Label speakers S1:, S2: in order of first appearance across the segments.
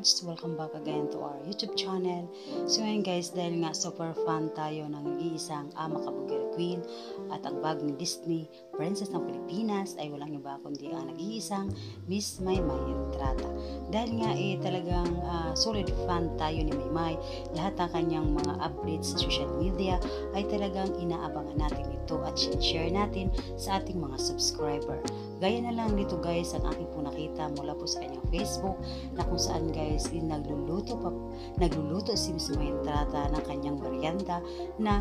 S1: loves, welcome back again to our YouTube channel. So ngayon guys, dahil nga super fan tayo ng nag-iisang Ama Kabugera Queen at ang bagong Disney Princess ng Pilipinas ay walang iba kundi ang nag-iisang Miss Maymay Entrata. Dahil nga talagang solid fan tayo ni Maymay, lahat ng kanyang mga updates sa social media ay talagang inaabangan natin ito at share natin sa ating mga subscriber. Gaya na lang dito guys ang aking po nakita mula po sa kanyang Facebook na kung saan guys nagluluto si Miss Maymay Entrata ng kanyang merienda na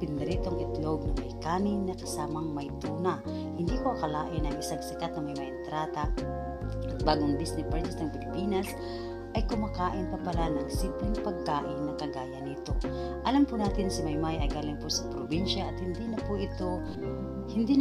S1: piniritong itlog na may kanin na kasamang may tuna. Hindi ko akalain na isang sikat na Maymay Entrata at bagong Disney Princess ng Pilipinas ay kumakain pa pala ng simpleng pagkain na kagaya nito. Alam po natin si Maymay ay galing po sa probinsya at hindi na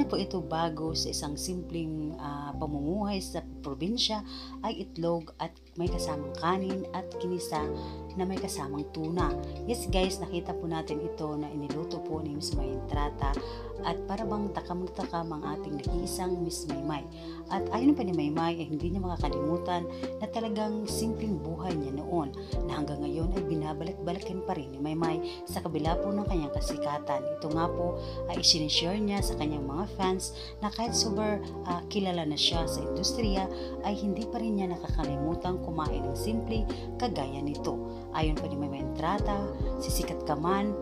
S1: po ito bago sa isang simpleng pamumuhay sa probinsya ay itlog at may kasamang kanin at kinisa na may kasamang tuna. Yes guys, nakita po natin ito na iniluto po ni Miss Maymay Entrata at para bang takam-takam ang ating nag-iisang Miss Maymay. At ayon pa ni Maymay ay hindi niya makakalimutan na talagang simpleng buhay niya noon na hanggang ngayon ay binabalik-balikin pa rin ni Maymay sa kabila po ng kanyang kasikatan. Ito nga po ay isinishare niya sa kanyang mga fans na kahit super kilala na siya sa industriya ay hindi pa rin niya nakakalimutan kumain ng simple kagaya nito. Ayon pa ni Maymay Entrata, sisikat ka man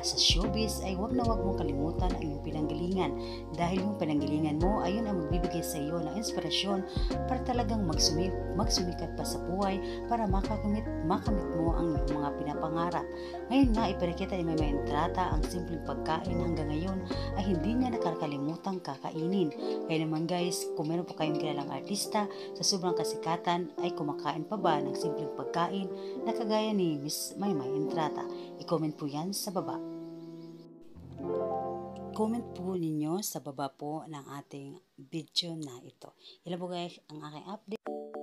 S1: sa showbiz ay wag mong kalimutan ang iyong pinanggalingan dahil yung pinanggalingan mo ayun ang magbibigay sa iyo ng inspirasyon para talagang magsumikat pa sa buhay para makamit mo ang iyong mga pinapangarap. Ngayon nga ipinakita ni Maymay Entrata ang simpleng pagkain hanggang ngayon ay hindi niya nakakalimutan kakainin. Kaya naman guys, kung meron po kayong kilalang artista sa sobrang kasikatan ay kumakain pa ba ng simpleng pagkain na kagaya ni Miss Maymay Entrata? I-comment po yan sa baba. Comment po ninyo sa baba po ng ating video na ito. Yan po guys ang aking update.